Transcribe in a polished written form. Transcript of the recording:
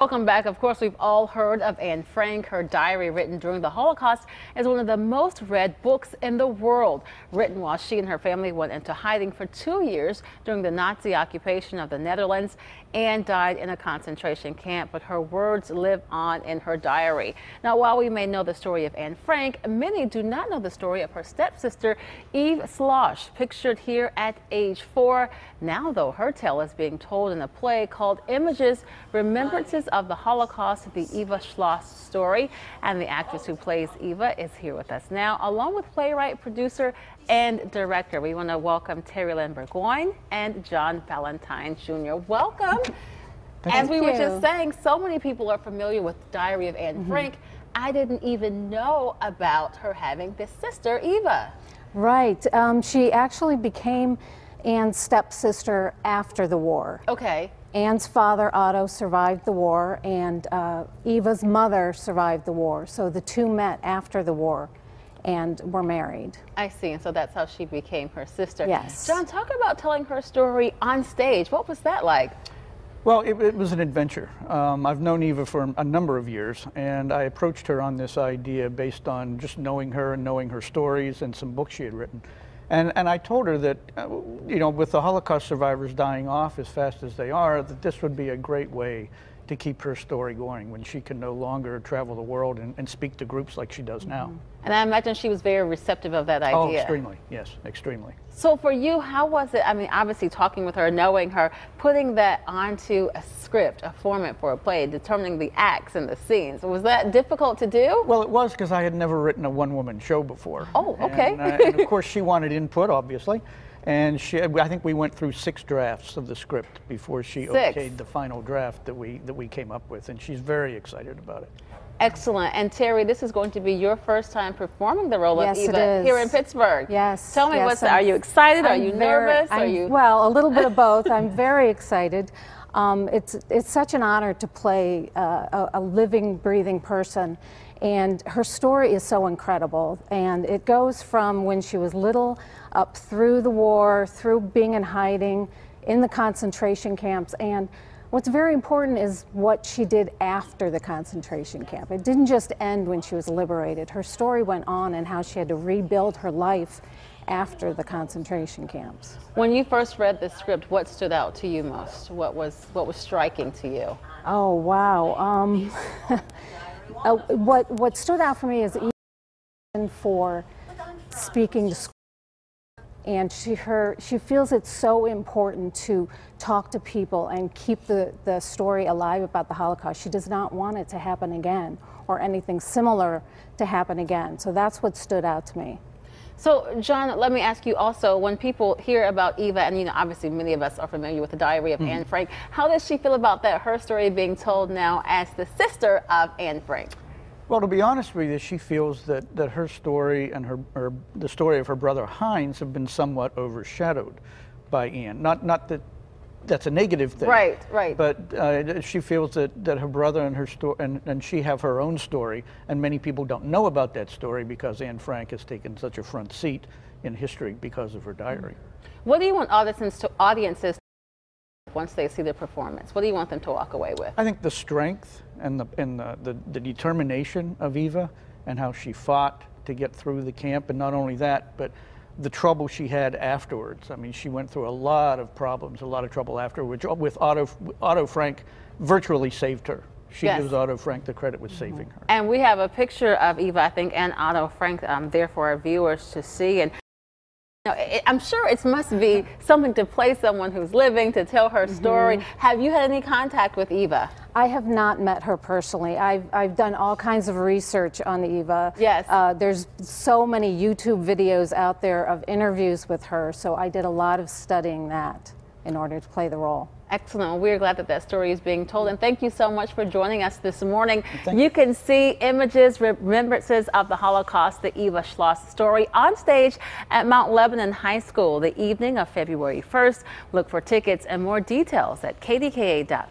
Welcome back. Of course, we've all heard of Anne Frank. Her diary, written during the Holocaust, is one of the most read books in the world. Written while she and her family went into hiding for 2 years during the Nazi occupation of the Netherlands. Anne died in a concentration camp, but her words live on in her diary. Now, while we may know the story of Anne Frank, many do not know the story of her stepsister, Eva Schloss, pictured here at age 4. Now, though, her tale is being told in a play called Images, Remembrances of the Holocaust, the Eva Schloss Story. And the actress who plays Eva is here with us now, along with playwright, producer, and director. We want to welcome Tari Bergoine and John Ballantyne Jr. Welcome. As we were just saying, so many people are familiar with the Diary of Anne Frank. I didn't even know about her having this sister, Eva. Right. She actually became Anne's stepsister after the war. Okay. Anne's father, Otto, survived the war, and Eva's mother survived the war. So the two met after the war and were married. I see, and so that's how she became her sister. Yes. John, talk about telling her story on stage. What was that like? Well, it was an adventure. I've known Eva for a number of years, and I approached her on this idea based on just knowing her and knowing her stories and some books she had written. And I told her that, you know, with the Holocaust survivors dying off as fast as they are, that this would be a great way to keep her story going when she can no longer travel the world and speak to groups like she does now. And I imagine she was very receptive of that idea. Oh, extremely, yes, extremely. So for you, how was it? I mean, obviously talking with her, knowing her, putting that onto a script, a format for a play, determining the acts and the scenes. Was that difficult to do? Well, it was, because I had never written a one-woman show before. Oh, okay. And of course, she wanted input, obviously. And I think we went through 6 drafts of the script before she okayed the final draft that we came up with, and she's very excited about it. Excellent. And Tari, this is going to be your first time performing the role of Yes, Eva here in Pittsburgh. Yes. Tell me, yes, are you excited? Are you nervous? Well, a little bit of both. I'm very excited. It's such an honor to play a living, breathing person. And her story is so incredible. And it goes from when she was little up through the war, through being in hiding, in the concentration camps. And what's very important is what she did after the concentration camp. It didn't just end when she was liberated. Her story went on, and how she had to rebuild her life after the concentration camps. When you first read the script, what stood out to you most? What was striking to you? Oh, wow. What stood out for me is even for speaking to school. And she feels it's so important to talk to people and keep the story alive about the Holocaust. She does not want it to happen again, or anything similar to happen again. So that's what stood out to me. So, John, let me ask you also, when people hear about Eva, and you know, obviously many of us are familiar with the Diary of Anne Frank, how does she feel about that, her story being told now as the sister of Anne Frank? Well, to be honest with you, she feels that her story and the story of her brother Heinz have been somewhat overshadowed by Anne. Not that that's a negative thing. Right, right. But she feels that her brother and her story and she have her own story, and many people don't know about that story because Anne Frank has taken such a front seat in history because of her diary. What do you want audiences once they see the performance? What do you want them to walk away with? I think the strength and the determination of Eva, and how she fought to get through the camp, and not only that, but the trouble she had afterwards. I mean, she went through a lot of problems, a lot of trouble afterwards. With Otto Frank virtually saved her. She gives Otto Frank the credit with saving her. And we have a picture of Eva, I think, and Otto Frank there for our viewers to see. And I'm sure it must be something to play someone who's living, to tell her story. Have you had any contact with Eva? I have not met her personally. I've done all kinds of research on Eva. Yes. There's so many YouTube videos out there of interviews with her, so I did a lot of studying that in order to play the role. Excellent. Well, we're glad that that story is being told, and thank you so much for joining us this morning. You can see Images, Remembrances of the Holocaust, the Eva Schloss Story, on stage at Mount Lebanon High School the evening of February 1st. Look for tickets and more details at kdka.com/PTL.